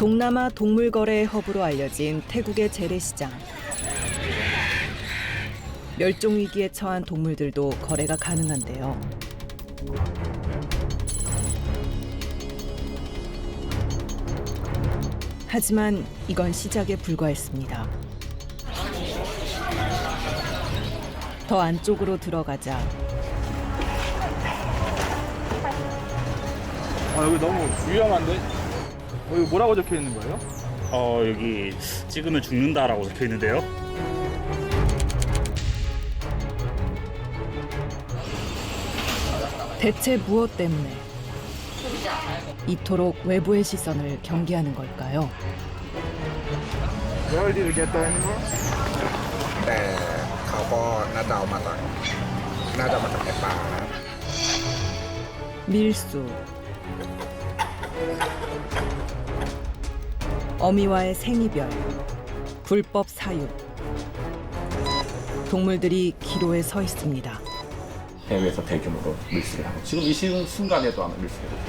동남아 동물 거래의 허브로 알려진 태국의 재래시장. 멸종 위기에 처한 동물들도 거래가 가능한데요. 하지만 이건 시작에 불과했습니다. 더 안쪽으로 들어가자 여기 너무 위험한데? 여기 뭐라고 적혀 있는 거예요? 여기 찍으면 죽는다라고 적혀 있는데요. 대체 무엇 때문에 이토록 외부의 시선을 경계하는 걸까요? Where did you get the animal? แต่เขาก็น่าจะเอามาจากในป่านะ 밀수, 어미와의 생이별, 불법 사육. 동물들이 기로에 서 있습니다. 해외에서 대규모로 밀수를 하고 지금 이 순간에도 아마 밀수를 하고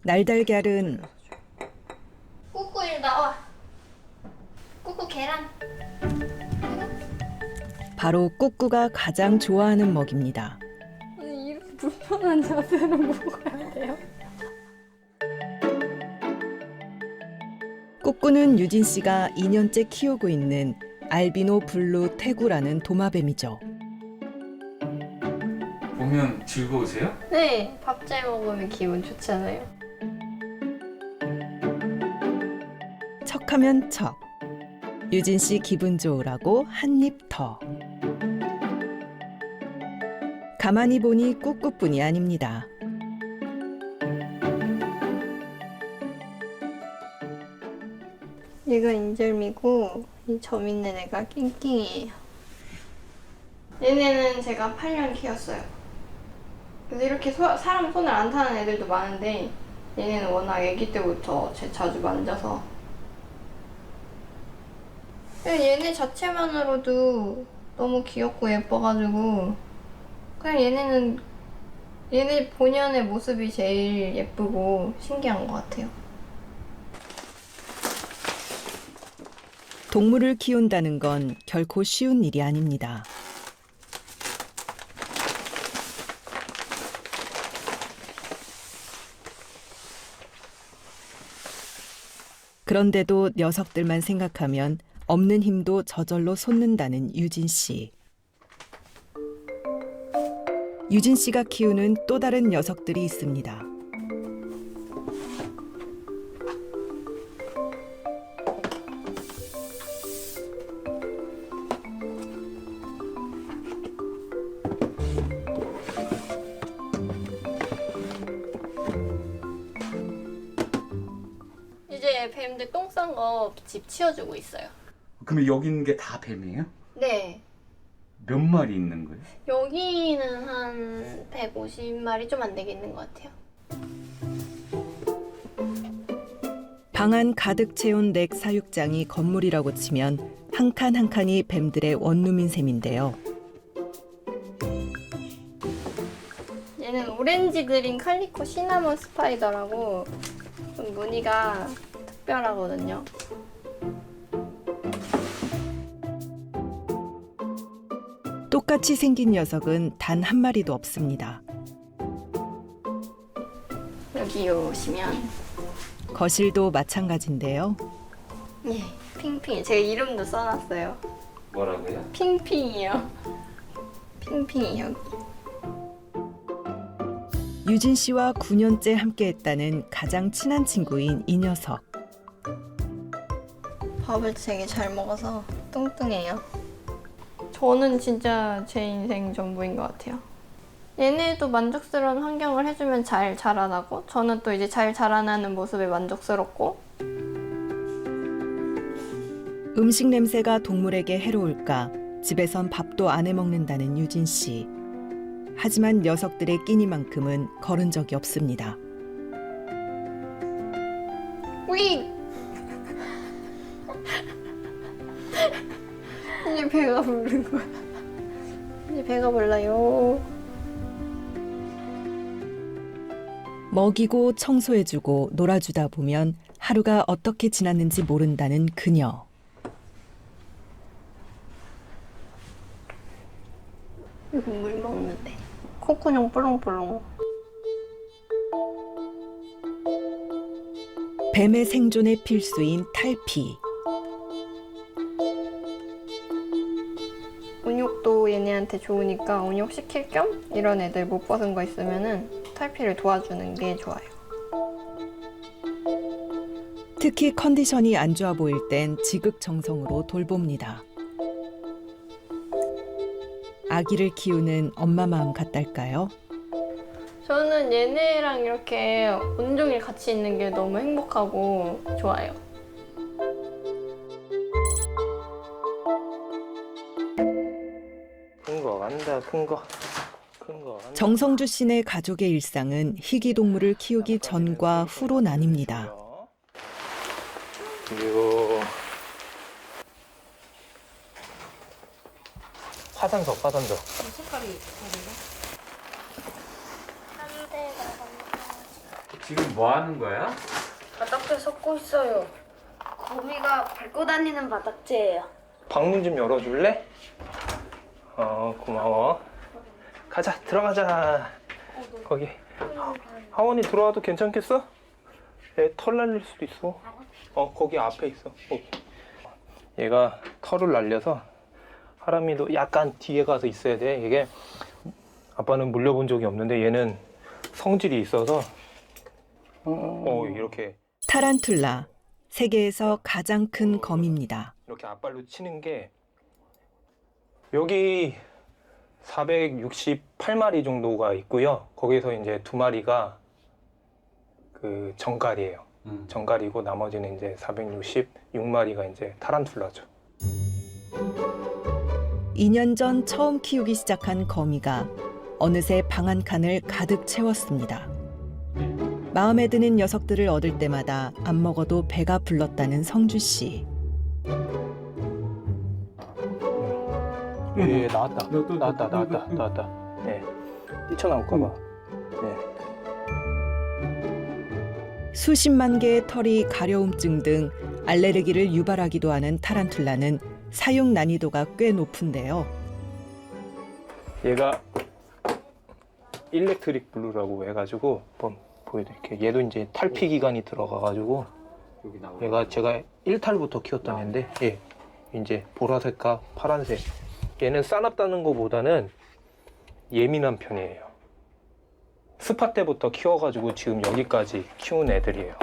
날달걀은 꾸꾸 일 나와. 꾸꾸 계란. 바로 꾸꾸가 가장 좋아하는 먹입니다. 아니, 이렇게 불편한 자세로 먹어야 돼요? 꾸꾸는 유진 씨가 2년째 키우고 있는 알비노 블루 태구라는 도마뱀이죠. 보면 즐거우세요? 네, 밥 잘 먹으면 기분 좋잖아요. 척하면 척. 유진 씨 기분 좋으라고 한 입 더. 가만히 보니 꾸꾸뿐이 아닙니다. 얘가 인절미고 이 점 있는 애가 낑낑이에요. 얘네는 제가 8년 키웠어요. 그래서 이렇게 사람 손을 안 타는 애들도 많은데 얘네는 워낙 아기 때부터 제 자주 만져서 얘네 자체만으로도 너무 귀엽고 예뻐가지고 그냥 얘네 본연의 모습이 제일 예쁘고 신기한 것 같아요. 동물을 키운다는 건 결코 쉬운 일이 아닙니다. 그런데도 녀석들만 생각하면 없는 힘도 저절로 솟는다는 유진 씨. 유진 씨가 키우는 또 다른 녀석들이 있습니다. 이제 뱀들 똥 싼 거 집 치워주고 있어요. 그러면 여기 있는 게 다 뱀이에요? 네. 몇 마리 있는 거예요? 여기는 한 150마리 좀 안 되게 있는 것 같아요. 방 안 가득 채운 넥 사육장이 건물이라고 치면 한 칸 한 칸이 뱀들의 원룸인 셈인데요. 얘는 오렌지 그린 칼리코 시나몬 스파이더라고 좀 무늬가 특별하거든요. 똑같이 생긴 녀석은 단 한 마리도 없습니다. 여기 오시면 거실도 마찬가지인데요. 예, 핑핑. 제가 이름도 써놨어요. 뭐라고요? 핑핑이요. 핑핑이 여기. 유진 씨와 9년째 함께했다는 가장 친한 친구인 이 녀석. 밥을 되게 잘 먹어서 뚱뚱해요. 저는 진짜 제 인생 전부인 것 같아요. 얘네도 만족스러운 환경을 해주면 잘 자라나고 저는 또 이제 잘 자라나는 모습에 만족스럽고 음식 냄새가 동물에게 해로울까 집에선 밥도 안 해먹는다는 유진 씨. 하지만 녀석들의 끼니만큼은 거른 적이 없습니다. 우리 이제 배가 부른 거야. 이제 배가 불러요. 먹이고 청소해주고 놀아주다 보면 하루가 어떻게 지났는지 모른다는 그녀. 이거 물 먹는데. 콧구녕 뽀롱뽀롱. 뱀의 생존에 필수인 탈피. 온욕도 얘네한테 좋으니까 온욕 시킬 겸 이런 애들 못 벗은 거 있으면은 탈피를 도와주는 게 좋아요. 특히 컨디션이 안 좋아 보일 땐 지극정성으로 돌봅니다. 아기를 키우는 엄마 마음 같달까요? 저는 얘네랑 이렇게 온종일 같이 있는 게 너무 행복하고 좋아요. 큰 거 간다, 큰 거. 큰 거 간다. 정성주 씨네 가족의 일상은 희귀동물을 키우기 전과 후로 나뉩니다. 그리고 화산석. 지금 뭐 하는 거야? 바닥재 섞고 있어요. 거미가 밟고 다니는 바닥재예요. 방문 좀 열어줄래? 고마워. 가자, 들어가자. 거기. 하원이 들어와도 괜찮겠어? 얘 털 날릴 수도 있어. 거기 앞에 있어. 거기. 얘가 털을 날려서 하람이도 약간 뒤에 가서 있어야 돼. 이게 아빠는 물려본 적이 없는데 얘는 성질이 있어서 이렇게 타란툴라, 세계에서 가장 큰 거미입니다. 이렇게 앞발로 치는 게 여기 468마리 정도가 있고요. 거기서 이제 2마리가 그 정갈이에요. 정갈이고 나머지는 이제 466마리가 이제 타란툴라죠. 2년 전 처음 키우기 시작한 거미가 어느새 방 한 칸을 가득 채웠습니다. 마음에 드는 녀석들을 얻을 때마다 안 먹어도 배가 불렀다는 성주 씨. 예, 나왔다. 나왔다. 네, 뛰쳐나올까봐. 네. 수십만 개의 털이 가려움증 등 알레르기를 유발하기도 하는 타란툴라는 사육 난이도가 꽤 높은데요. 얘가 일렉트릭 블루라고 해가지고 한번 보여드릴게요. 얘도 이제 탈피 기간이 들어가가지고 얘가 제가 1탈부터 키웠던 애인데 얘 이제 보라색과 파란색. 얘는 싸납다는 것보다는 예민한 편이에요. 스파 때부터 키워가지고 지금 여기까지 키운 애들이에요.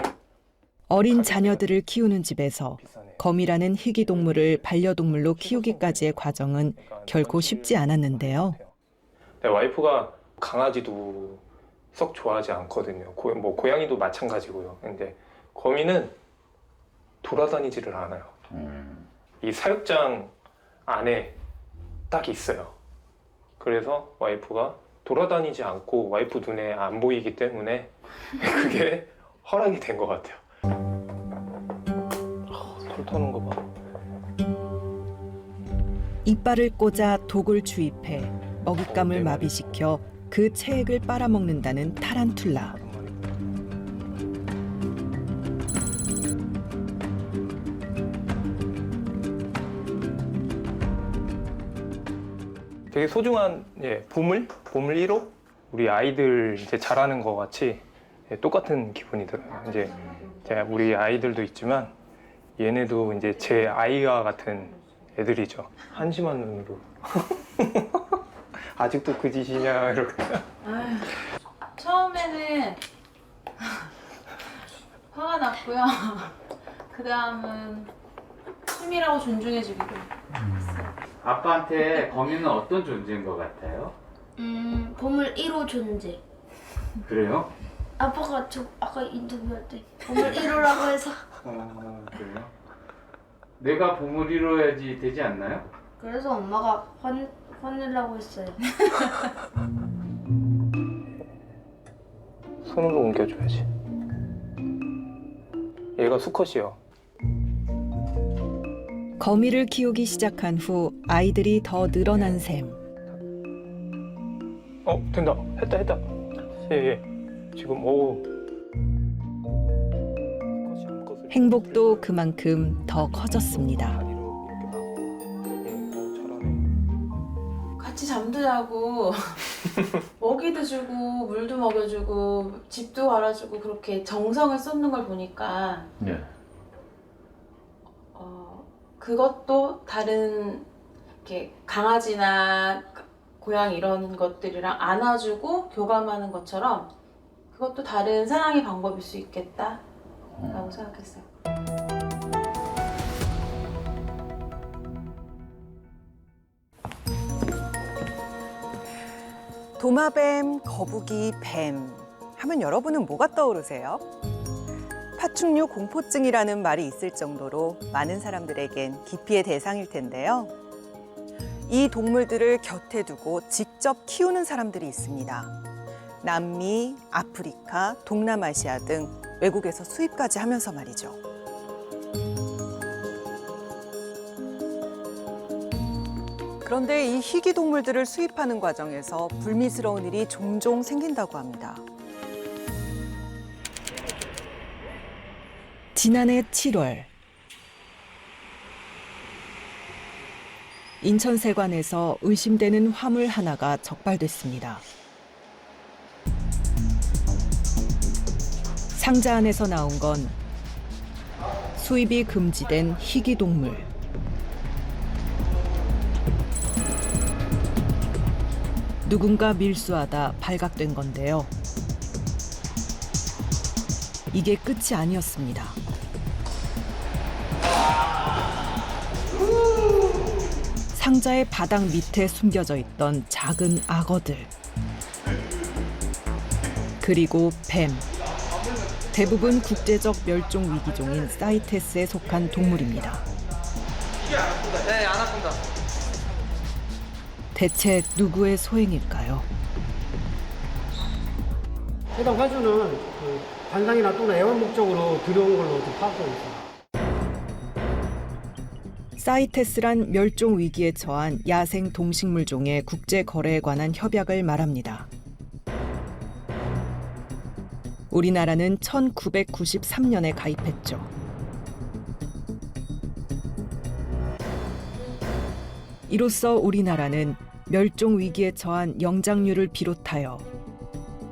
어린 자녀들을 키우는 집에서 거미라는 희귀동물을 반려동물로 키우기까지의 과정은 결코 쉽지 않았는데요. 내 와이프가 강아지도 썩 좋아하지 않거든요. 고양이도 마찬가지고요. 근데 거미는 돌아다니지를 않아요. 이 사육장 안에 딱 있어요. 그래서 와이프가 돌아다니지 않고 와이프 눈에 안 보이기 때문에 그게 허락이 된 것 같아요. 털 터는 거 봐. 이빨을 꽂아 독을 주입해 먹잇감을 마비시켜 그 체액을 빨아먹는다는 타란툴라. 되게 소중한 보물 1호 우리 아이들 이제 자라는 것 같이 똑같은 기분이 들어요. 이제 제가 우리 아이들도 있지만 얘네도 이제 제 아이와 같은 애들이죠. 한심한 눈으로 아직도 그 짓이냐 이렇게. 처음에는 화가 났고요. 그 다음은 친밀하고 존중해주기로 했어요. 아빠한테 거미는 어떤 존재인 것 같아요? 보물 1호 존재. 그래요? 아빠가 아까 인터뷰할 때 보물 1호라고 해서. 그래요? 내가 보물 이뤄야지 되지 않나요? 그래서 엄마가 화내려고 했어요. 손으로 옮겨줘야지. 얘가 수컷이요. 거미를 키우기 시작한 후 아이들이 더 늘어난 셈. 된다. 했다. 예. 지금 행복도 그만큼 더 커졌습니다. 다리로 이렇게 막. 잘하네. 같이 잠도 자고 먹이도 주고 물도 먹여주고 집도 갈아주고 그렇게 정성을 쏟는 걸 보니까 네. 그것도 다른 이렇게 강아지나 고양이 이런 것들이랑 안아주고 교감하는 것처럼 그것도 다른 사랑의 방법일 수 있겠다라고 생각했어요. 도마뱀, 거북이, 뱀 하면 여러분은 뭐가 떠오르세요? 파충류 공포증이라는 말이 있을 정도로 많은 사람들에겐 기피의 대상일 텐데요. 이 동물들을 곁에 두고 직접 키우는 사람들이 있습니다. 남미, 아프리카, 동남아시아 등 외국에서 수입까지 하면서 말이죠. 그런데 이 희귀 동물들을 수입하는 과정에서 불미스러운 일이 종종 생긴다고 합니다. 지난해 7월 인천세관에서 의심되는 화물 하나가 적발됐습니다. 상자 안에서 나온 건 수입이 금지된 희귀 동물. 누군가 밀수하다 발각된 건데요. 이게 끝이 아니었습니다. 상자의 바닥 밑에 숨겨져 있던 작은 악어들. 그리고 뱀. 대부분 국제적 멸종 위기종인 사이테스에 속한 동물입니다. 대체 누구의 소행일까요? 해당 화주는 관상이나 또는 애완 목적으로 들여온 걸로 파악되고 있습니다. 사이테스란 멸종 위기에 처한 야생 동식물종의 국제 거래에 관한 협약을 말합니다. 우리나라는 1993년에 가입했죠. 이로써 우리나라는 멸종 위기에 처한 영장류를 비롯하여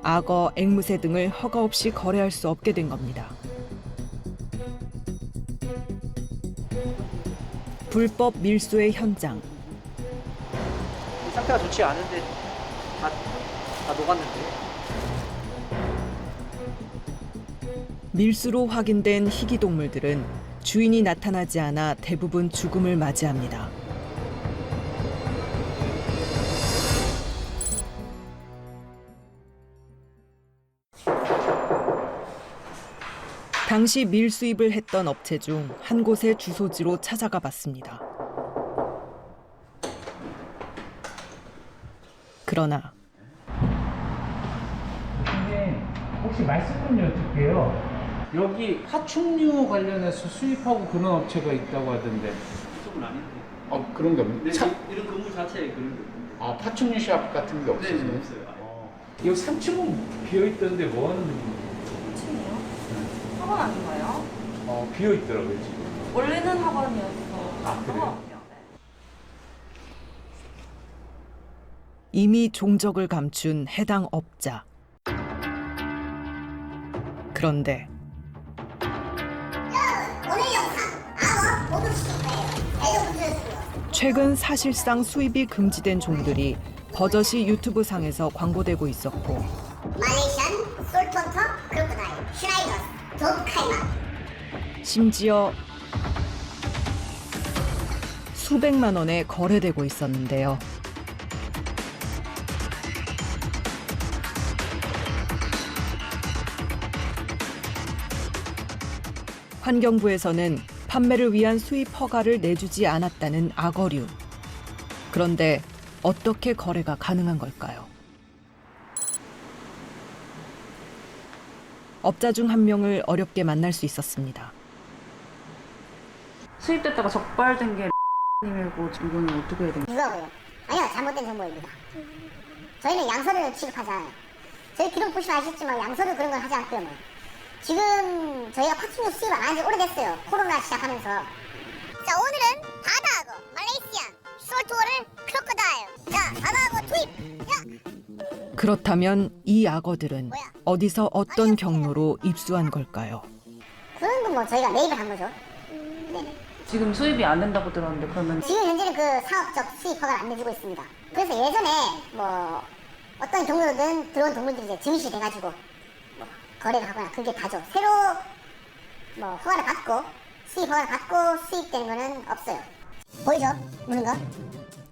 악어, 앵무새 등을 허가 없이 거래할 수 없게 된 겁니다. 불법 밀수의 현장. 상태가 좋지 않은데 다 녹았는데. 밀수로 확인된 희귀 동물들은 주인이 나타나지 않아 대부분 죽음을 맞이합니다. 당시 밀수입을 했던 업체 중 한 곳의 주소지로 찾아가 봤습니다. 그러나 혹시 말씀 좀 여쭐게요. 여기 파충류 관련해서 수입하고 그런 업체가 있다고 하던데. 그쪽은 아닌데. 그런 게 없는데. 이런 건물 자체에 그런 게. 파충류 샵 같은 게 없어요. 네, 없어요. 여기 3층은 비어 있던데 뭐 하는 분이? 3층이요? 학원 아닌가요? 비어 있더라고요 지금. 원래는 학원이었어. 그래요? 이미 종적을 감춘 해당 업자. 그런데 최근 사실상 수입이 금지된 종들이 버젓이 유튜브 상에서 광고되고 있었고 말레이시안 솔톤터 크로코다일 슈라이너스 도카이마 심지어 수백만 원에 거래되고 있었는데요. 환경부에서는 판매를 위한 수입 허가를 내주지 않았다는 악어류. 그런데 어떻게 거래가 가능한 걸까요? 업자 중 한 명을 어렵게 만날 수 있었습니다. 수입됐다가 적발된 게 님이고 이거는 어떻게 해야 되나요? 누가요? 아니요, 잘못된 정보입니다. 저희는 양서류를 취급하잖아요. 저희 기록 보시면 아시겠지만 양서류 그런 걸 하지 않고요. 뭐. 지금 저희가 파충류 수입을 안 한 지 오래됐어요. 코로나 시작하면서. 자, 오늘은 바다하고 말레이시안 솔트워를 크로커다일. 자, 바다하고 투입. 자. 그렇다면 이 악어들은 어디서 어떤 경로로 입수한 걸까요? 그런 건 뭐 저희가 매입을 한 거죠. 네. 지금 수입이 안 된다고 들었는데 그러면 지금 현재는 그 사업적 수입 허가를 안 내주고 있습니다. 그래서 예전에 뭐 어떤 경로든 들어온 동물들이 이제 증시 돼가지고 뭐 거래를 하거나 그게 다죠. 새로 뭐 허가를 받고 수입 허가를 받고 수입되는 거는 없어요. 보이죠? 무는 거?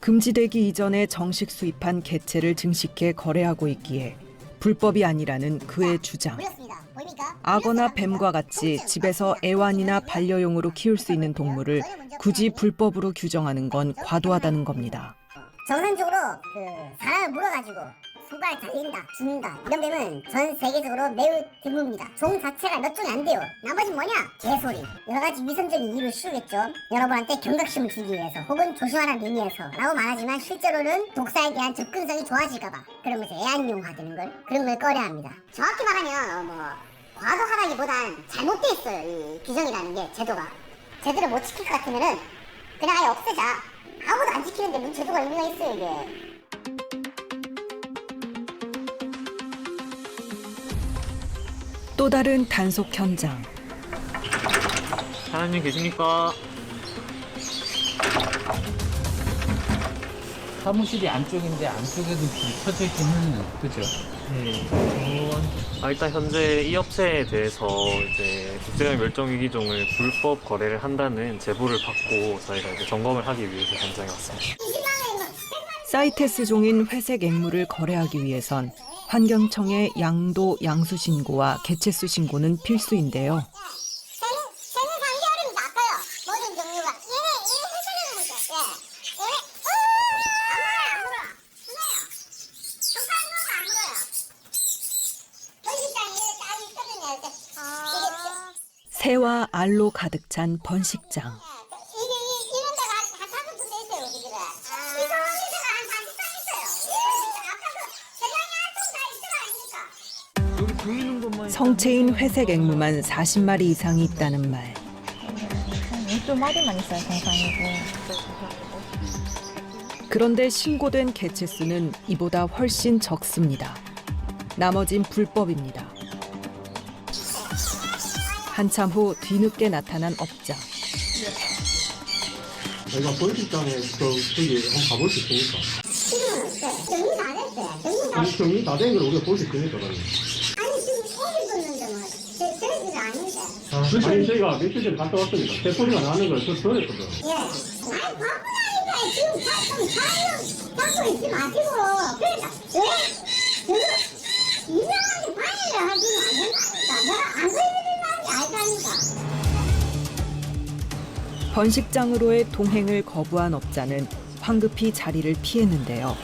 금지되기 이전에 정식 수입한 개체를 증식해 거래하고 있기에 불법이 아니라는 그의 주장. 보였습니다. 보입니까? 악어나 뱀과 같이 집에서 애완이나 반려용으로 키울 수 있는 동물을 굳이 불법으로 규정하는 건 과도하다는 겁니다. 정상적으로 그 사람을 물어가지고 손가락 잘린다, 죽는다 이런 뱀은 전 세계적으로 매우 드뭅니다. 종 자체가 몇 종이 안 돼요. 나머지는 뭐냐? 개소리. 여러 가지 위선적인 이유를 씌우겠죠. 여러분한테 경각심을 주기 위해서 혹은 조심하라는 의미에서 라고 말하지만 실제로는 독사에 대한 접근성이 좋아질까봐 그런 것이 애완용화되는 걸 그런 걸 꺼려합니다. 정확히 말하면 뭐 과도하다기보단 잘못돼 있어요. 이 규정이라는 게 제도가 제대로 못 지킬 것 같으면은 그냥 아예 없애자. 아무도 안 지키는데 무슨 제도가 의미가 있어요 이게. 또 다른 단속 현장. 사장님 계십니까? 사무실이 안쪽인데 안쪽에도 불이 켜져 있기는 그죠? 네. 일단 현재 이 업체에 대해서 이제 국제적 멸종위기종을 불법 거래를 한다는 제보를 받고 저희가 이제 점검을 하기 위해서 현장에 왔습니다. 사이테스 종인 회색 앵무를 거래하기 위해선 환경청의 양도 양수 신고와 개체수 신고는 필수인데요. 새는 3개월입니다. 아파요. 모든 종류가. 얘네 헷갈리는 거죠. 얘네 안 물어요. 물어요. 똑바른 거가 안 물어요. 번식장 얘네 딱 있거든요. 새와 알로 가득 찬 번식장. 이런 데가 한 5군데 있어요. 우리 집에. 이 상황에서가 한 40장 있어요. 아까도 대장이 한통 다 있어 아닙니까? 여기 보이는 것만 성체인 회색 앵무만 40마리 이상이 있다는 말. 12마리만 있어요, 정상이고. 그런데 신고된 개체 수는 이보다 훨씬 적습니다. 나머진 불법입니다. 한참 후 뒤늦게 나타난 업자. 저희가 번식장에 거기 한번 가볼 수 있습니까? 정리 다 됐어요. 정리 다 된 걸 우리가 볼 수 있습니까? 그러면? 아니 지금 오늘 붙는데 뭐 저런 일 아닌데. 아니 저희가 며칠 전에 갔다 왔습니다. 새 소리가 나는 걸 전했거든. 예. 아니 바쁘다니까 지금 좀 사용 잡고 있지 마시고. 그러니까 왜 이상하게 방해를 하지는 않는다니까. 내가 안 그래도 알다니까. 번식장으로의 동행을 거부한 업자는 황급히 자리를 피했는데요.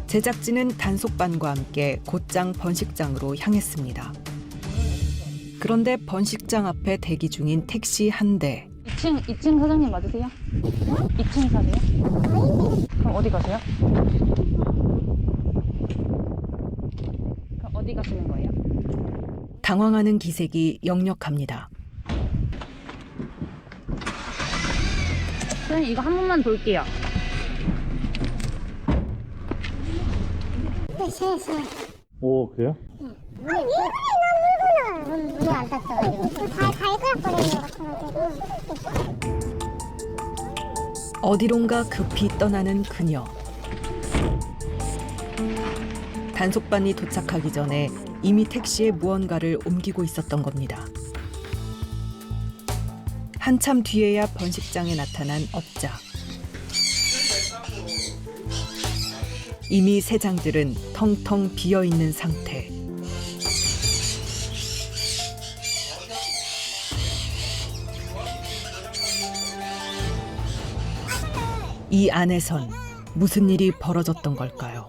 제작진은 단속반과 함께 곧장 번식장으로 향했습니다. 그런데 번식장 앞에 대기 중인 택시 한 대. 2층 사장님 맞으세요? 2층 사세요? 그럼 어디 가세요? 그럼 어디 가시는 거예요? 당황하는 기색이 역력합니다. 사장님 이거 한 번만 돌게요. 오, 그래요? 문이 안 닫혀가지고 다 발가락거리는 것 같아가지고. 어디론가 급히 떠나는 그녀. 단속반이 도착하기 전에 이미 택시에 무언가를 옮기고 있었던 겁니다. 한참 뒤에야 번식장에 나타난 업자. 이미 새장들은 텅텅 비어있는 상태. 이 안에선 무슨 일이 벌어졌던 걸까요?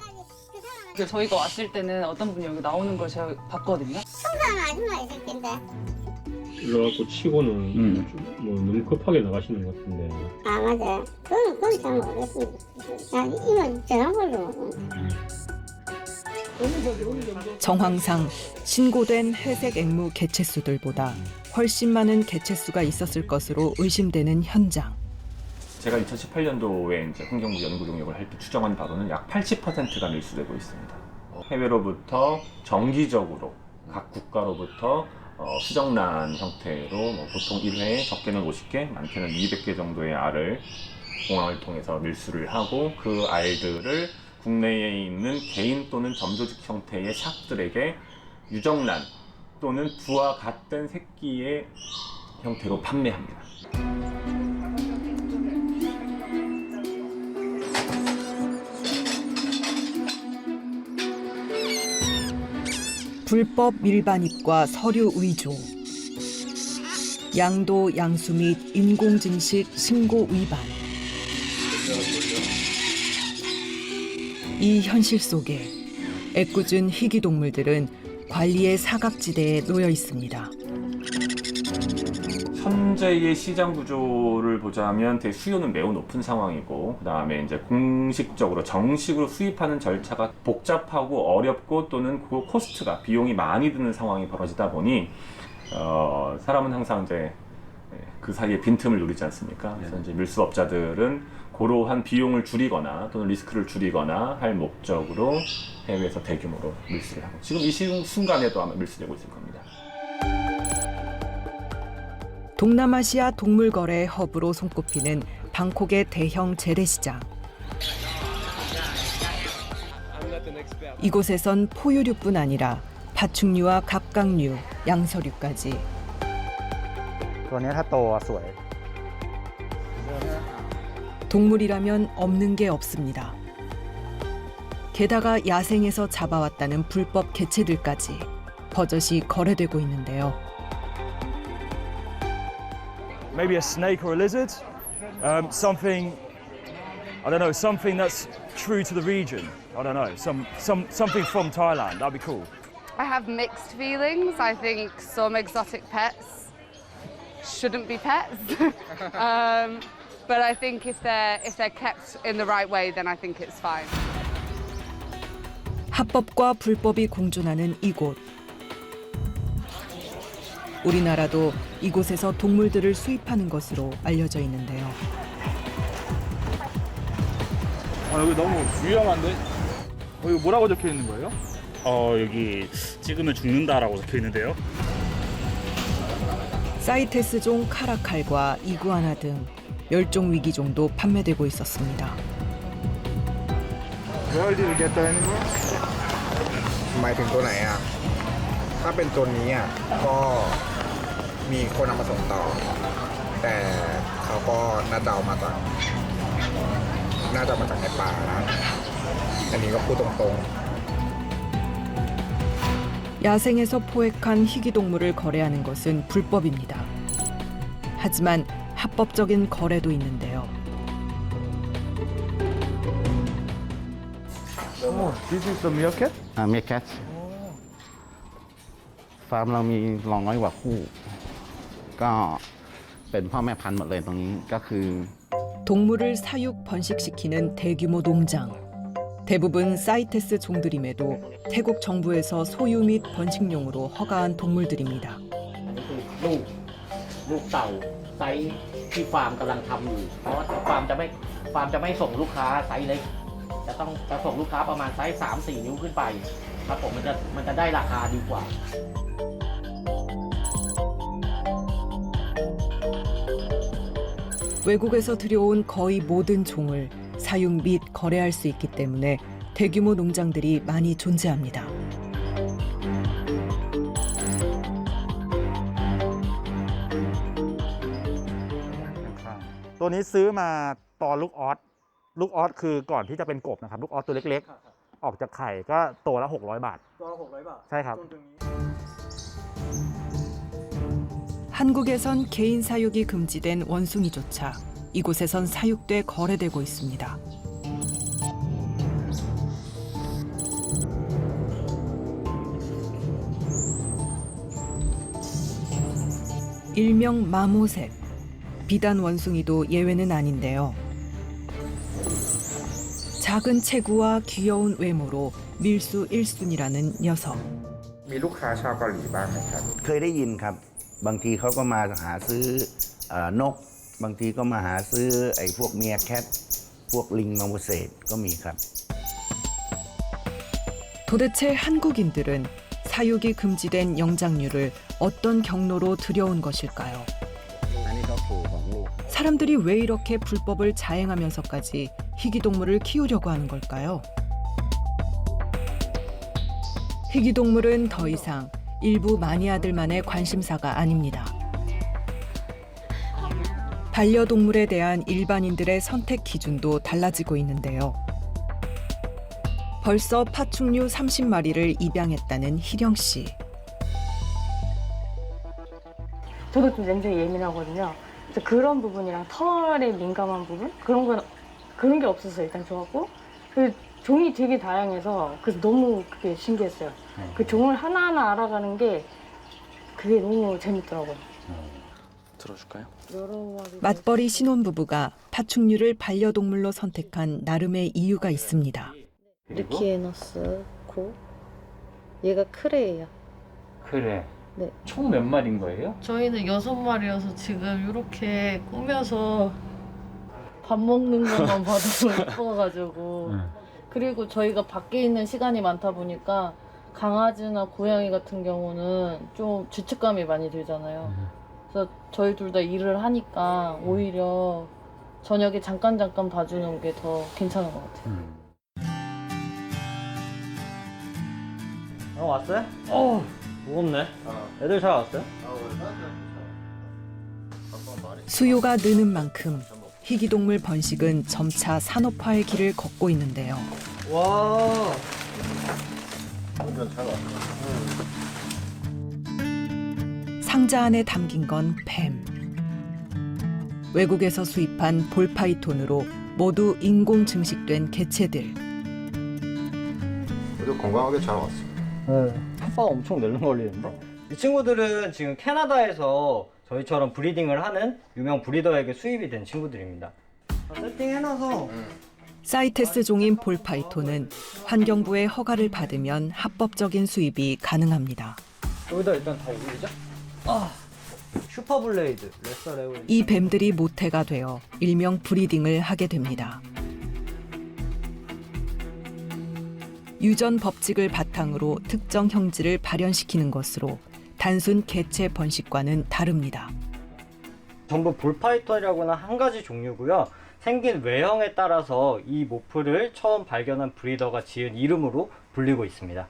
저희가 왔을 때는 어떤 분이 여기 나오는 걸 제가 봤거든요. 청소하는 아줌마 있을 텐데. 일러갖고 치고는 뭐 너무 급하게 나가시는 것 같은데. 아 맞아요. 그건 잘 모르겠습니다. 이건 전한 걸로. 정황상 신고된 회색 앵무 개체수들보다 훨씬 많은 개체수가 있었을 것으로 의심되는 현장. 제가 2018년도에 이제 환경부 연구 용역을 할 때 추정한 바로는 약 80%가 밀수되고 있습니다. 해외로부터 정기적으로 각 국가로부터 수정란 형태로 보통 1회에 적게는 50개, 많게는 200개 정도의 알을 공항을 통해서 밀수를 하고 그 알들을 국내에 있는 개인 또는 점조직 형태의 샵들에게 유정란 또는 부와 같은 새끼의 형태로 판매합니다. 불법 밀반입과 서류 위조, 양도 양수 및 인공증식 신고 위반. 이 현실 속에 애꿎은 희귀동물들은 관리의 사각지대에 놓여 있습니다. 현재의 시장 구조를 보자면 대수요는 매우 높은 상황이고, 그다음에 이제 공식적으로 정식으로 수입하는 절차가 복잡하고 어렵고 또는 그 코스트가 비용이 많이 드는 상황이 벌어지다 보니 사람은 항상 이제 그 사이에 빈틈을 누리지 않습니까? 그래서 이제 밀수업자들은 고러한 비용을 줄이거나 또는 리스크를 줄이거나 할 목적으로 해외에서 대규모로 밀수를 하고, 지금 이 순간에도 아마 밀수되고 있을 겁니다. 동남아시아 동물 거래 허브로 손꼽히는 방콕의 대형 재래시장. 이곳에선 포유류뿐 아니라 파충류와 갑각류, 양서류까지. 동물이라면 없는 게 없습니다. 게다가 야생에서 잡아왔다는 불법 개체들까지 버젓이 거래되고 있는데요. Maybe a snake or a lizard, something, I don't know, something that's true to the region. I don't know, something from Thailand. That'd be cool. I have mixed feelings. I think some exotic pets shouldn't be pets, but I think if they're kept in the right way, then I think it's fine. 합법과 불법이 공존하는 이곳. 우리나라도 이곳에서 동물들을 수입하는 것으로 알려져 있는데요. 여기 너무 위험한데? 이거 뭐라고 적혀 있는 거예요? 여기 찍으면 죽는다라고 적혀 있는데요. 사이테스종 카라칼과 이구아나 등 멸종 위기종도 판매되고 있었습니다. Where did you get that animal? หมายถึงตัวไหนอ่ะ ถ้าเป็นตัวนี้อ่ะก็มีคนเอามาส่งต่อ แต่เขาก็น่าจะเอามาจากในป่านะอันนี้ก็พูดตรงๆ 야생에서 포획한 희귀동물을 거래하는 것은 불법입니다. 하지만 합법적인 거래도 있는데요. This is the meerkat? meerkat ฟาร์มเรามี200 กว่าคู่ก็เป็นพ่อแม่พันธุ์หมดเลยตรงนี้ก็คือ 동물을 사육 번식시키는 대규모 농장. 대부분 사이테스 종들임에도 태국 정부에서 소유 및 번식용으로 허가한 동물들입니다. ลูกเต่าไซส์ที่ฟาร์มกำลังทำอยู่เพราะว่าฟาร์มจะไม่ส่งลูกค้าไซส์เล็กจะส่งลูกค้าประมาณไซส์ 3-4 นิ้วขึ้นไปครับผมมันจะได้ราคาดีกว่า 외국에서 들여온 거의 모든 종을 사육 및 거래할 수 있기 때문에 대규모 농장들이 많이 존재합니다. ตัวนี้ซื้อมาตอนลูกออสคือก่อนที่จะเป็นกบนะครับลูกออสตัวเล็กๆออกจากไข่ก็ตัวละ600 บาท ตัวละ600 บาท ใช่ครับ 한국에선 개인 사육이 금지된 원숭이조차 이곳에선 사육돼 거래되고 있습니다. 일명 마모셋. 비단 원숭이도 예외는 아닌데요. 작은 체구와 귀여운 외모로 밀수 1순위라는 녀석. มีลูกค้าชาวเกาหลีบ้างไหมครับ เคยได้ยินครับ บางทีเขาก็มาหาซื้อนก บางทีก็มาหาซื้อไอ้พวกเมียแคท พวกลิงมังเศษก็มีครับ 도대체 한국인들은 사육이 금지된 영장류를 어떤 경로로 들여온 것일까요? อันนี้เขาขู่ของลูก 사람들이 왜 이렇게 불법을 자행하면서까지 희귀동물을 키우려고 하는 걸까요? 희귀동물은 더 이상 일부 마니아들만의 관심사가 아닙니다. 반려동물에 대한 일반인들의 선택 기준도 달라지고 있는데요. 벌써 파충류 30마리를 입양했다는 희령 씨. 저도 좀 냄새에 예민하거든요. 그래서 그런 부분이랑 털에 민감한 부분 그런 게 없어서 일단 좋았고, 그 종이 되게 다양해서 그래서 너무 그게 신기했어요. 그 종을 하나하나 알아가는 게 그게 너무 재밌더라고요. 들어줄까요? 맞벌이 신혼부부가 파충류를 반려동물로 선택한 나름의 이유가 있습니다. 리키에너스 고 얘가 크레예요. 그래. 네. 총 몇 마리인 거예요? 저희는 6마리여서 지금 이렇게 꾸며서 밥 먹는 것만 봐도 예뻐가지고 그리고 저희가 밖에 있는 시간이 많다 보니까 강아지나 고양이 같은 경우는 좀 죄책감이 많이 들잖아요. 그래서 저희 둘 다 일을 하니까 오히려 저녁에 잠깐 봐주는 게 더 괜찮은 것 같아요. 왔어요? 무겁네. 애들 잘 왔어요? 수요가 느는 만큼 희귀동물 번식은 점차 산업화의 길을 걷고 있는데요. 와. 완전 잘 왔어. 상자 안에 담긴 건 뱀. 외국에서 수입한 볼파이톤으로 모두 인공 증식된 개체들. 그래도 건강하게 잘 왔어. 네. 핫바가 엄청 널렁거리는데? 이 친구들은 지금 캐나다에서 저희처럼 브리딩을 하는 유명 브리더에게 수입이 된 친구들입니다. 세팅해놔서 사이테스 종인 볼파이톤은 환경부의 허가를 받으면 합법적인 수입이 가능합니다. 여기다 일단 다 올리자. 슈퍼블레이드, 레서레오. 이 뱀들이 모태가 되어 일명 브리딩을 하게 됩니다. 유전 법칙을 바탕으로 특정 형질을 발현시키는 것으로 단순 개체 번식과는 다릅니다. 전부 볼파이톤이라고는 한 가지 종류고요. 생긴 외형에 따라서 이 모프를 처음 발견한 브리더가 지은 이름으로 불리고 있습니다.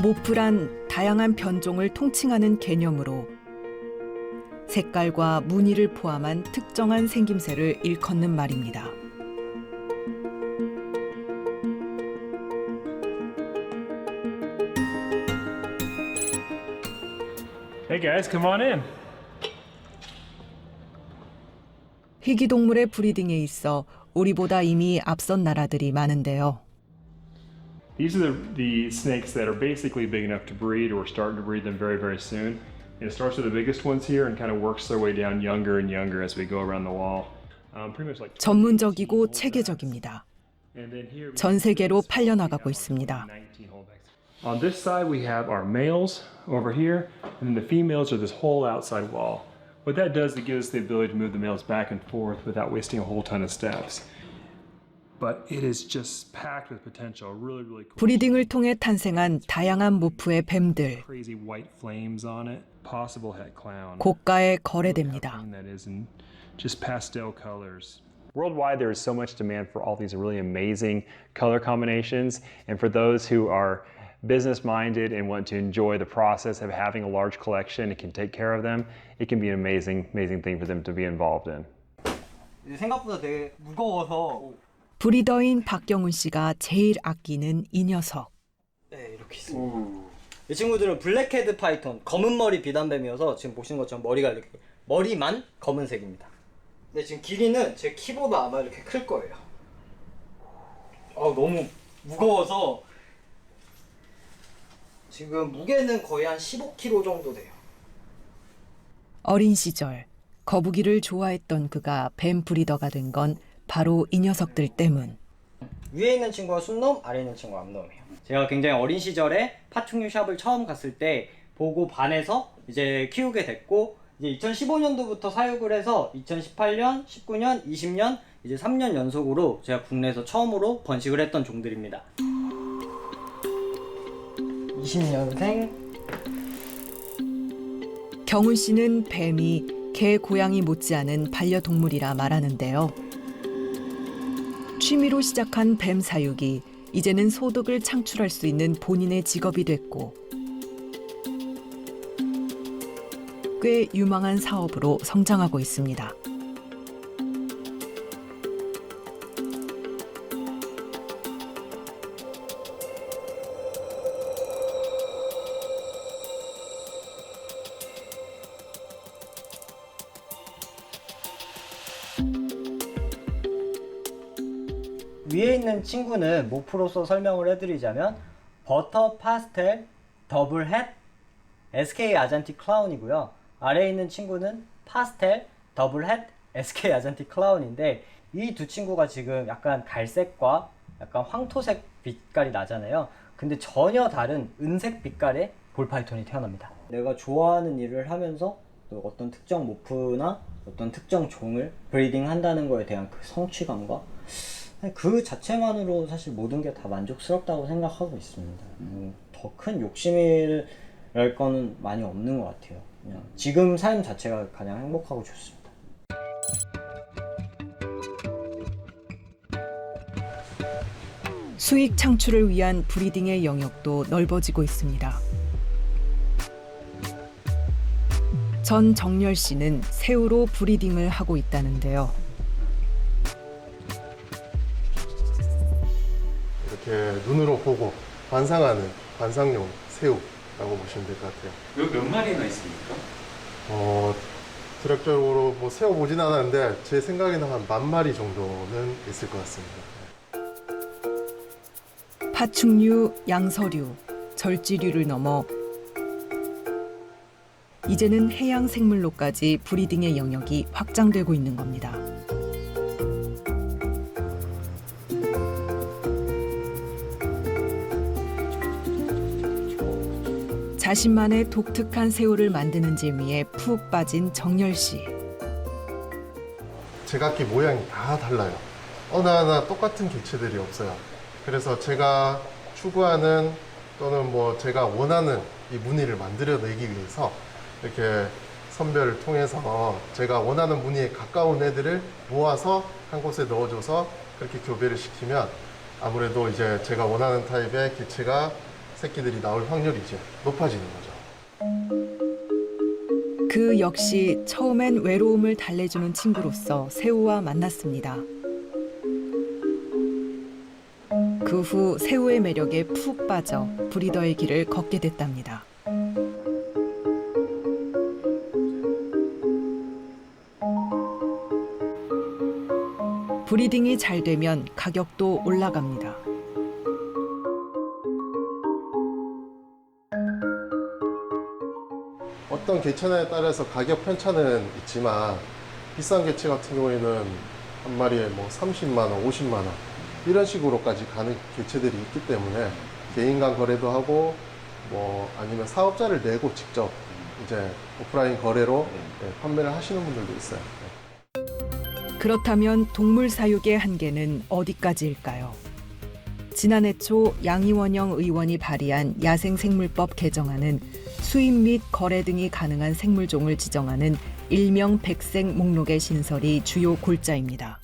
모프란 다양한 변종을 통칭하는 개념으로 색깔과 무늬를 포함한 특정한 생김새를 일컫는 말입니다. Hey guys, come on in. 희귀동물의 브리딩에 있어 우리보다 이미 앞선 나라들이 많은데요. These are the snakes that are basically big enough to breed or starting to breed them very, very soon. And it starts with the biggest ones here and kind of works their way down younger and younger as we go around the wall. Pretty much like 전문적이고 체계적입니다. 전 세계로 팔려나가고 있습니다. On this side we have our males over here, and then the females are this whole outside wall. What that does, it gives us the ability to move the males back and forth without wasting a whole ton of steps. But it is just packed with potential. Really, really cool. 브리딩을 통해 탄생한 다양한 모프의 뱀들. Crazy white flames on it. Possible het clown. 고가에 거래됩니다. That is in just pastel colors. Worldwide, there is so much demand for all these really amazing color combinations, and for those who are business-minded and want to enjoy the process of having a large collection and can take care of them, it can be an amazing, amazing thing for them to be involved in. 생각보다 되게 무거워서 브리더인 박경훈 씨가 제일 아끼는 이 녀석. 네, 이렇게 있습니다. 이 친구들은 블랙헤드 파이톤, 검은 머리 비단뱀이어서 지금 보시는 것처럼 머리가 이렇게 머리만 검은색입니다. 근데 지금 길이는 제 키보다 아마 이렇게 클 거예요. 너무 무거워서 지금 무게는 거의 한 15kg 정도 돼요. 어린 시절 거북이를 좋아했던 그가 뱀 브리더가 된 건 바로 이 녀석들 때문. 위에 있는 친구가 순놈, 아래에 있는 친구가 암놈이에요. 제가 굉장히 어린 시절에 파충류 샵을 처음 갔을 때 보고 반해서 이제 키우게 됐고, 이제 2015년도부터 사육을 해서 2018년, 19년, 20년 이제 3년 연속으로 제가 국내에서 처음으로 번식을 했던 종들입니다. 20년생. 경훈 씨는 뱀이 개, 고양이 못지않은 반려동물이라 말하는데요. 취미로 시작한 뱀 사육이 이제는 소득을 창출할 수 있는 본인의 직업이 됐고 꽤 유망한 사업으로 성장하고 있습니다. 위에 있는 친구는 모프로서 설명을 해드리자면 버터 파스텔 더블 햇 SK 아잔티 클라운이고요. 아래에 있는 친구는 파스텔 더블 햇 SK 아잔티 클라운인데, 이 두 친구가 지금 약간 갈색과 약간 황토색 빛깔이 나잖아요. 근데 전혀 다른 은색 빛깔의 볼파이톤이 태어납니다. 내가 좋아하는 일을 하면서 또 어떤 특정 모프나 어떤 특정 종을 브리딩 한다는 거에 대한 그 성취감과 그 자체만으로 사실 모든 게 다 만족스럽다고 생각하고 있습니다. 더 큰 욕심이랄 거는 많이 없는 것 같아요. 그냥 지금 삶 자체가 가장 행복하고 좋습니다. 수익 창출을 위한 브리딩의 영역도 넓어지고 있습니다. 전정열 씨는 새우로 브리딩을 하고 있다는데요. 이렇게 눈으로 보고 관상하는 관상용 새우라고 보시면 될 것 같아요. 몇 마리나 있습니까? 대략적으로 뭐 세어보진 않았는데 제 생각에는 한 10,000마리 정도는 있을 것 같습니다. 파충류, 양서류, 절지류를 넘어 이제는 해양 생물로까지 브리딩의 영역이 확장되고 있는 겁니다. 자신만의 독특한 새우를 만드는 재미에 푹 빠진 정열 씨. 제각기 모양이 다 달라요. 어느 하나 똑같은 개체들이 없어요. 그래서 제가 추구하는 또는 뭐 제가 원하는 이 무늬를 만들어내기 위해서 이렇게 선별을 통해서 제가 원하는 무늬에 가까운 애들을 모아서 한 곳에 넣어줘서 그렇게 교배를 시키면 아무래도 이제 제가 원하는 타입의 개체가 새끼들이 나올 확률이 이제 높아지는 거죠. 그 역시 처음엔 외로움을 달래주는 친구로서 새우와 만났습니다. 그 후 새우의 매력에 푹 빠져 브리더의 길을 걷게 됐답니다. 브리딩이 잘 되면 가격도 올라갑니다. 어떤 개체에 따라서 가격 편차는 있지만 비싼 개체 같은 경우에는 한 마리에 뭐 30만 원, 50만 원 이런 식으로까지 가는 개체들이 있기 때문에 개인 간 거래도 하고 뭐 아니면 사업자를 내고 직접 이제 오프라인 거래로 판매를 하시는 분들도 있어요. 그렇다면 동물 사육의 한계는 어디까지일까요? 지난해 초 양이원영 의원이 발의한 야생생물법 개정안은 수입 및 거래 등이 가능한 생물종을 지정하는 일명 백색 목록의 신설이 주요 골자입니다.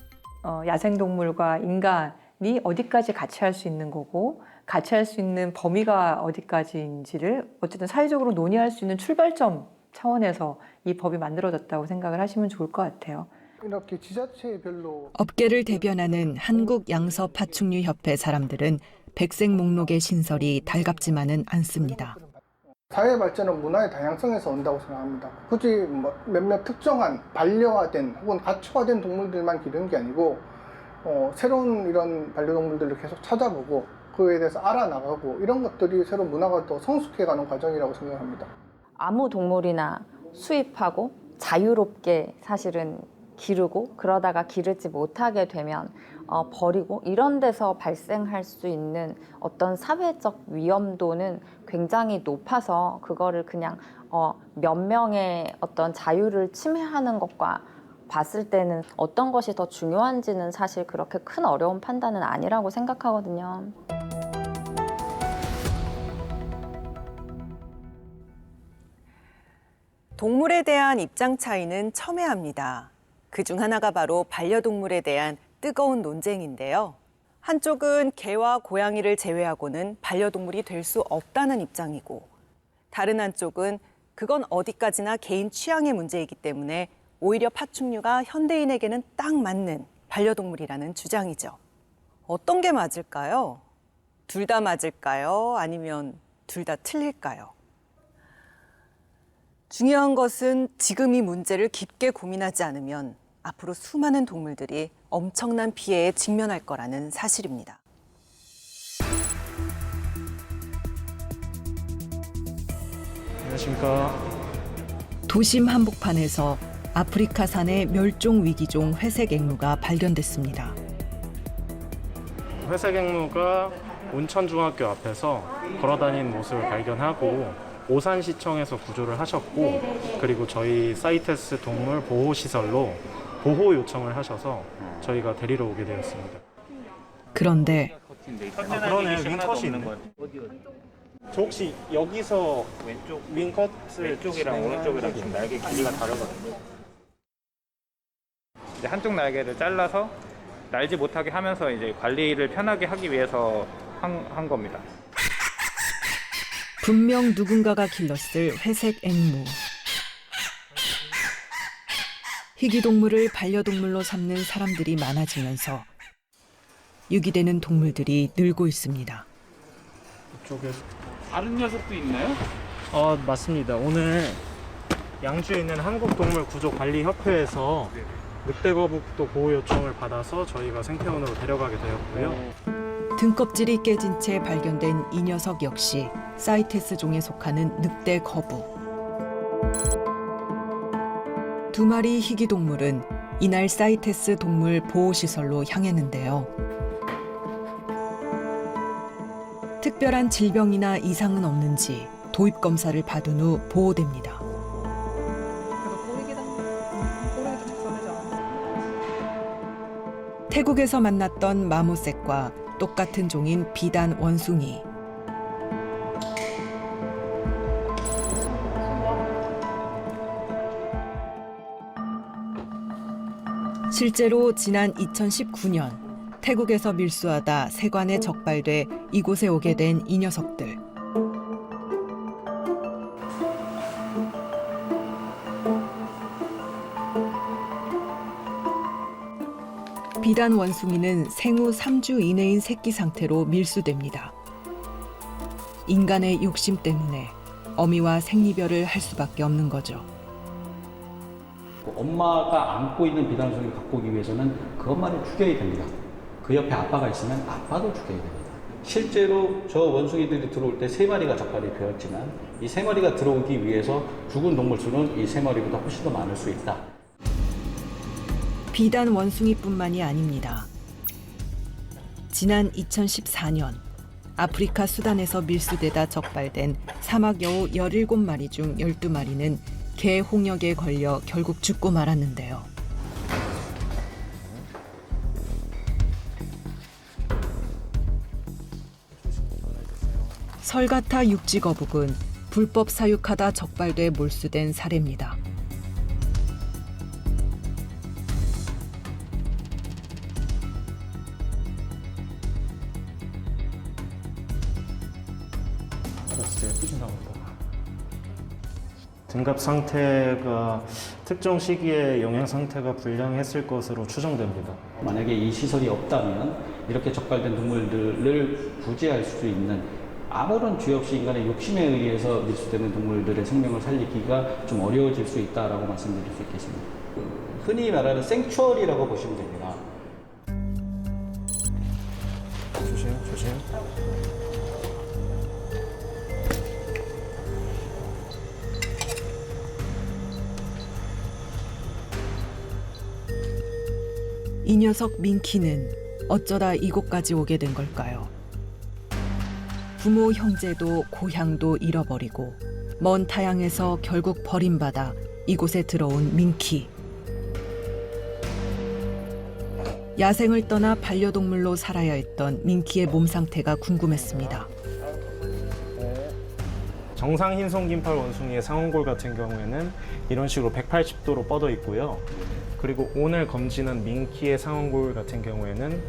야생동물과 인간이 어디까지 같이 할 수 있는 거고 같이 할 수 있는 범위가 어디까지인지를 어쨌든 사회적으로 논의할 수 있는 출발점 차원에서 이 법이 만들어졌다고 생각을 하시면 좋을 것 같아요. 이렇게 지자체별로 업계를 대변하는 한국양서파충류협회 사람들은 백색 목록의 신설이 달갑지만은 않습니다. 사회 발전은 문화의 다양성에서 온다고 생각합니다. 굳이 뭐 몇몇 특정한 반려화된 혹은 가축화된 동물들만 기르는 게 아니고 새로운 이런 반려동물들을 계속 찾아보고 그에 대해서 알아나가고 이런 것들이 새로운 문화가 더 성숙해가는 과정이라고 생각합니다. 아무 동물이나 수입하고 자유롭게 사실은 기르고 그러다가 기르지 못하게 되면 버리고 이런 데서 발생할 수 있는 어떤 사회적 위험도는 굉장히 높아서 그거를 그냥 몇 명의 어떤 자유를 침해하는 것과 봤을 때는 어떤 것이 더 중요한지는 사실 그렇게 큰 어려운 판단은 아니라고 생각하거든요. 동물에 대한 입장 차이는 첨예합니다. 그중 하나가 바로 반려동물에 대한 뜨거운 논쟁인데요. 한쪽은 개와 고양이를 제외하고는 반려동물이 될 수 없다는 입장이고, 다른 한쪽은 그건 어디까지나 개인 취향의 문제이기 때문에 오히려 파충류가 현대인에게는 딱 맞는 반려동물이라는 주장이죠. 어떤 게 맞을까요? 둘 다 맞을까요? 아니면 둘 다 틀릴까요? 중요한 것은 지금 이 문제를 깊게 고민하지 않으면 앞으로 수많은 동물들이 엄청난 피해에 직면할 거라는 사실입니다. 안녕하십니까. 도심 한복판에서 아프리카산의 멸종 위기종 회색 앵무가 발견됐습니다. 회색 앵무가 온천중학교 앞에서 걸어다니는 모습을 발견하고 오산시청에서 구조를 하셨고, 그리고 저희 사이테스 동물 보호시설로 보호 요청을 하셔서 저희가 데리러 오게 되었습니다. 그런데 그러네, 윙컷이 있네. 저 혹시 여기서 윙컷이랑 오른쪽이랑 지금 날개 길이가 다르거든요. 이제 한쪽 날개를 잘라서 날지 못하게 하면서 이제 관리를 편하게 하기 위해서 한 겁니다. 분명 누군가가 길렀을 회색 앵무. 희귀동물을 반려동물로 삼는 사람들이 많아지면서 유기되는 동물들이 늘고 있습니다. 이쪽에 다른 녀석도 있나요? 맞습니다. 오늘 양주에 있는 한국동물구조관리협회에서 늑대거북도 보호 요청을 받아서 저희가 생태원으로 데려가게 되었고요. 등껍질이 깨진 채 발견된 이 녀석 역시 사이테스 종에 속하는 늑대 거북. 두 마리 희귀 동물은 이날 사이테스 동물 보호시설로 향했는데요. 특별한 질병이나 이상은 없는지 도입 검사를 받은 후 보호됩니다. 태국에서 만났던 마모색과 똑같은 종인 비단 원숭이. 실제로 지난 2019년 태국에서 밀수하다 세관에 적발돼 이곳에 오게 된 이 녀석들. 비단 원숭이는 생후 3주 이내인 새끼 상태로 밀수됩니다. 인간의 욕심 때문에 어미와 생리별을 할 수밖에 없는 거죠. 엄마가 안고 있는 비단원숭이를 갖고 오기 위해서는 그 엄마를 죽여야 됩니다. 그 옆에 아빠가 있으면 아빠도 죽여야 됩니다. 실제로 저 원숭이들이 들어올 때 3마리가 적발이 되었지만 이 3마리가 들어오기 위해서 죽은 동물 수는 이 3마리보다 훨씬 더 많을 수 있다. 비단 원숭이뿐만이 아닙니다. 지난 2014년 아프리카 수단에서 밀수되다 적발된 사막여우 17마리 중 12마리는 개 홍역에 걸려 결국 죽고 말았는데요. 설가타 육지거북은 불법 사육하다 적발돼 몰수된 사례입니다. 등갑 상태가 특정 시기에 영양 상태가 불량했을 것으로 추정됩니다. 만약에 이 시설이 없다면 이렇게 적발된 동물들을 구제할 수 있는 아무런 죄 없이 인간의 욕심에 의해서 밀수되는 동물들의 생명을 살리기가 좀 어려워질 수 있다라고 말씀드릴 수 있겠습니다. 흔히 말하는 생추어리라고 보시면 됩니다. 조심. 이 녀석 민키는 어쩌다 이곳까지 오게 된 걸까요? 부모, 형제도 고향도 잃어버리고 먼 타양에서 결국 버림받아 이곳에 들어온 민키. 야생을 떠나 반려동물로 살아야 했던 민키의 몸 상태가 궁금했습니다. 정상 흰손긴팔 원숭이의 상온골 같은 경우에는 이런 식으로 180도로 뻗어 있고요. 그리고 오늘 검진한 민키의 상온골 같은 경우에는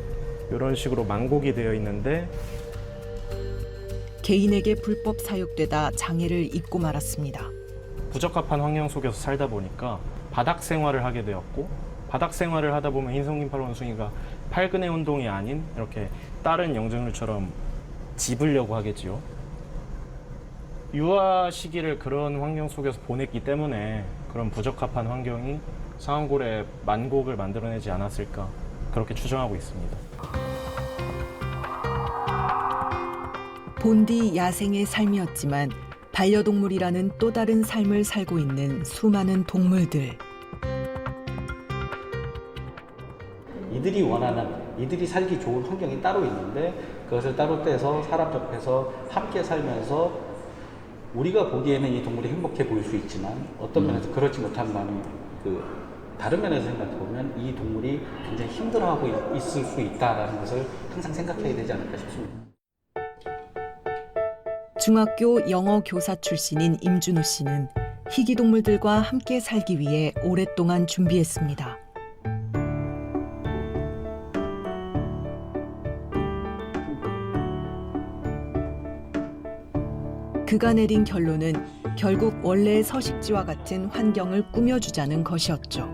이런 식으로 만곡이 되어 있는데 개인에게 불법 사육되다 장애를 입고 말았습니다. 부적합한 환경 속에서 살다 보니까 바닥 생활을 하게 되었고, 바닥 생활을 하다 보면 흰손긴팔 원숭이가 팔근의 운동이 아닌 이렇게 다른 영장류처럼 짚으려고 하겠지요. 유아 시기를 그런 환경 속에서 보냈기 때문에 그런 부적합한 환경이 상온골에 만곡을 만들어내지 않았을까, 그렇게 추정하고 있습니다. 본디 야생의 삶이었지만 반려동물이라는 또 다른 삶을 살고 있는 수많은 동물들. 이들이 원하는, 이들이 살기 좋은 환경이 따로 있는데 그것을 따로 떼서 사람 접해서 함께 살면서 우리가 보기에는 이 동물이 행복해 보일 수 있지만 어떤 면에서 그렇지 못한 마음이 다른 면에서 생각해 보면 이 동물이 굉장히 힘들어하고 있을 수 있다는 것을 항상 생각해야 되지 않을까 싶습니다. 중학교 영어 교사 출신인 임준호 씨는 희귀동물들과 함께 살기 위해 오랫동안 준비했습니다. 그가 내린 결론은 결국 원래의 서식지와 같은 환경을 꾸며주자는 것이었죠.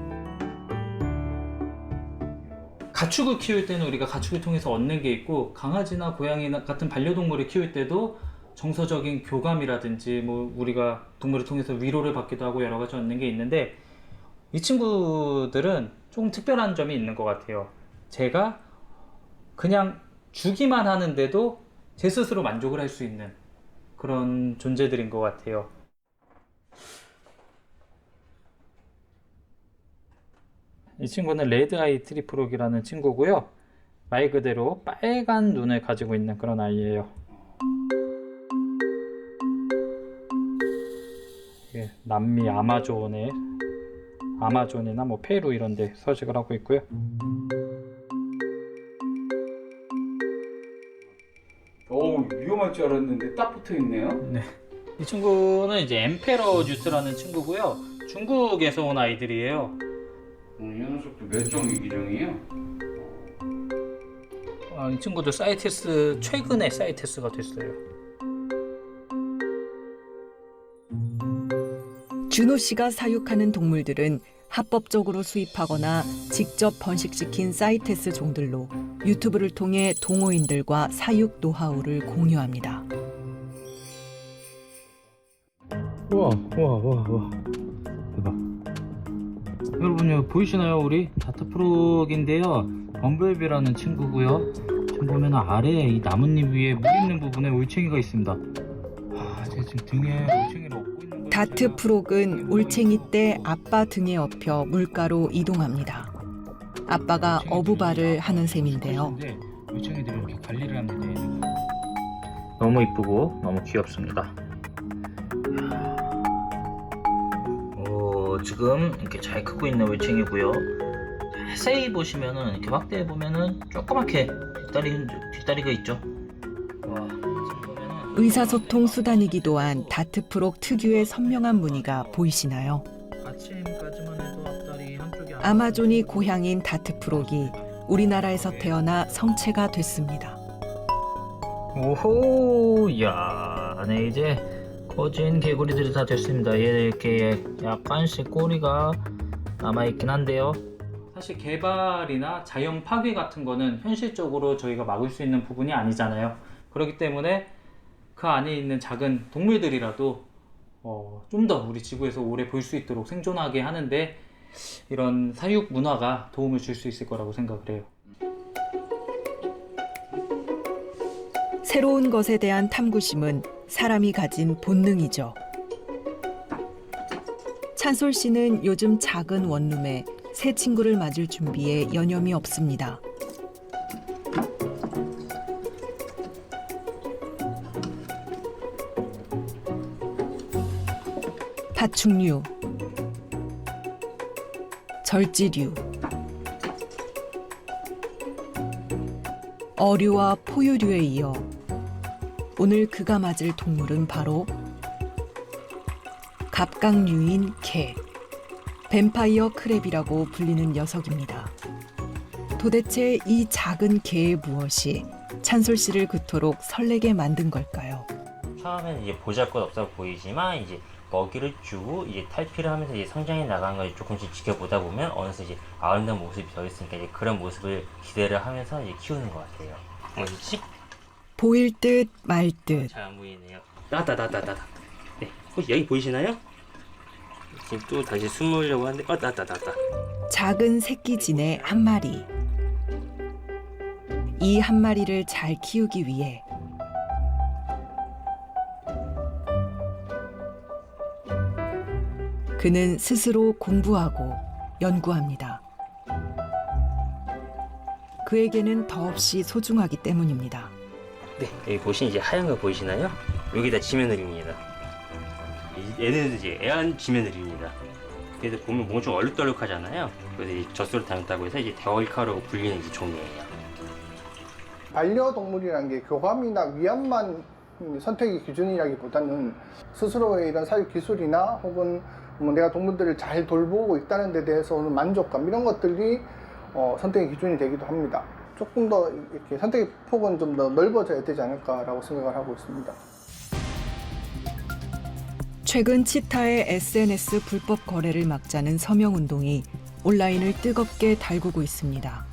가축을 키울 때는 우리가 가축을 통해서 얻는 게 있고, 강아지나 고양이 같은 반려동물을 키울 때도 정서적인 교감이라든지 뭐 우리가 동물을 통해서 위로를 받기도 하고 여러 가지 얻는 게 있는데, 이 친구들은 조금 특별한 점이 있는 것 같아요. 제가 그냥 주기만 하는데도 제 스스로 만족을 할 수 있는 그런 존재들인 것 같아요. 이 친구는 레드 아이 트리프록이라는 친구고요. 말 그대로 빨간 눈을 가지고 있는 그런 아이예요. 남미 아마존이나 뭐 페루 이런 데 서식을 하고 있고요. 위험할 줄 알았는데 딱 붙어 있네요. 네. 이 친구는 이제 엠페러 뉴스라는 친구고요. 중국에서 온 아이들이에요. 이 녀석도 멸종 위기종이에요? 이 친구도 사이테스, 최근에 사이테스가 됐어요. 준호 씨가 사육하는 동물들은 합법적으로 수입하거나 직접 번식시킨 사이테스 종들로 유튜브를 통해 동호인들과 사육 노하우를 공유합니다. 우와 대박. 여러분 여기 보이시나요? 우리 다트프록인데요. 범블비라는 친구고요. 지금 보면 아래에 이 나뭇잎 위에 물 있는 부분에 올챙이가 있습니다. 제가 지금 등에 올챙이를 업고 있는 거. 다트프록은 올챙이 때 아빠 등에 업혀 물가로 이동합니다. 아빠가 어부발을 하는 셈인데요. 올챙이들이 이렇게 관리를 합니다. 너무 이쁘고 너무 귀엽습니다. 지금 이렇게 잘 크고 있는 올챙이고요. 자세히 보시면은 이렇게 확대해 보면은 조그맣게 뒷다리가 있죠. 의사소통 수단이기도 한 다트프록 특유의 선명한 무늬가 보이시나요? 아마존이 고향인 다트프록이 우리나라에서 태어나 성체가 됐습니다. 오호, 야, 안에 이제 거진 개구리들이 다 됐습니다. 얘 이렇게 약간씩 꼬리가 남아있긴 한데요. 사실 개발이나 자연 파괴 같은 거는 현실적으로 저희가 막을 수 있는 부분이 아니잖아요. 그렇기 때문에 그 안에 있는 작은 동물들이라도 좀 더 우리 지구에서 오래 볼 수 있도록 생존하게 하는데 이런 사육 문화가 도움을 줄 수 있을 거라고 생각을 해요. 새로운 것에 대한 탐구심은 사람이 가진 본능이죠. 찬솔 씨는 요즘 작은 원룸에 새 친구를 맞을 준비에 여념이 없습니다. 파충류, 절지류, 어류와 포유류에 이어 오늘 그가 맞을 동물은 바로 갑각류인 개, 뱀파이어 크랩이라고 불리는 녀석입니다. 도대체 이 작은 개의 무엇이 찬솔 씨를 그토록 설레게 만든 걸까요? 처음에는 이제 보잘것없어 보이지만 이제 먹이를 주고 이제 탈피를 하면서 이제 성장해 나가는 걸 조금씩 지켜보다 보면 어느새 이제 아름다운 모습이 더 있으니까 이제 그런 모습을 기대를 하면서 이제 키우는 것 같아요. 어디지? 보일 듯 말 듯. 잘 안 보이네요. 나다. 네, 혹시 여기 보이시나요? 지금 또 다시 숨으려고 하는데 나다. 작은 새끼 진해 한 마리. 이 한 마리를 잘 키우기 위해 그는 스스로 공부하고 연구합니다. 그에게는 더없이 소중하기 때문입니다. 네, 여기 보시면 이제 하얀 거 보이시나요? 여기 다 지면을입니다. 얘네들 이제 애완 지면을입니다. 그래서 보면 뭔가 좀 얼룩덜룩하잖아요. 그래서 이 젖소를 닮았다고 해서 이제 데월카라고 불리는 이제 종이에요. 반려동물이라는 게 교감이나 위안만 선택의 기준이라기보다는 스스로의 이런 사육 기술이나 혹은 뭐 내가 동물들을 잘 돌보고 있다는 데 대해서 오는 만족감 이런 것들이 선택의 기준이 되기도 합니다. 조금 더 이렇게 선택의 폭은 좀 더 넓어져야 되지 않을까라고 생각을 하고 있습니다. 최근 치타의 SNS 불법 거래를 막자는 서명운동이 온라인을 뜨겁게 달구고 있습니다.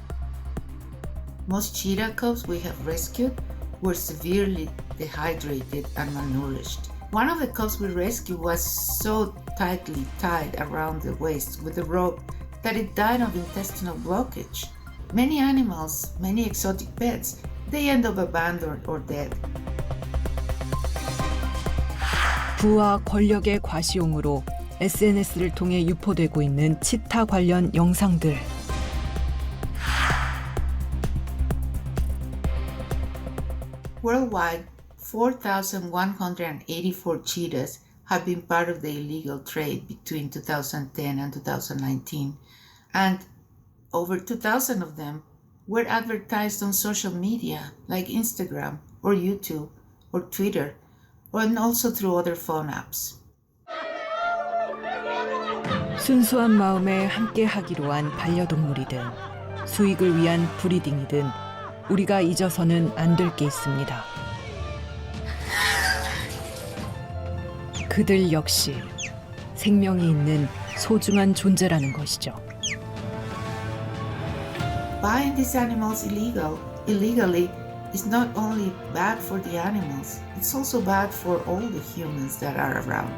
Most cheetah cubs we have rescued were severely dehydrated and malnourished. One of the cubs we rescued was so tightly tied around the waist with a rope that it died of intestinal blockage. Many animals, many exotic pets, they end up abandoned or dead. 부와 권력의 과시용으로 SNS를 통해 유포되고 있는 치타 관련 영상들. Worldwide, 4,184 cheetahs have been part of the illegal trade between 2010 and 2019, and over 2,000 of them were advertised on social media like Instagram or YouTube or Twitter, and also through other phone apps. 순수한 마음에 함께 하기로 한 반려동물이든 수익을 위한 브리딩이든 우리가 잊어서는 안 될 게 있습니다. 그들 역시 생명이 있는 소중한 존재라는 것이죠. Buying these animals illegally is not only bad for the animals, it's also bad for all the humans that are around.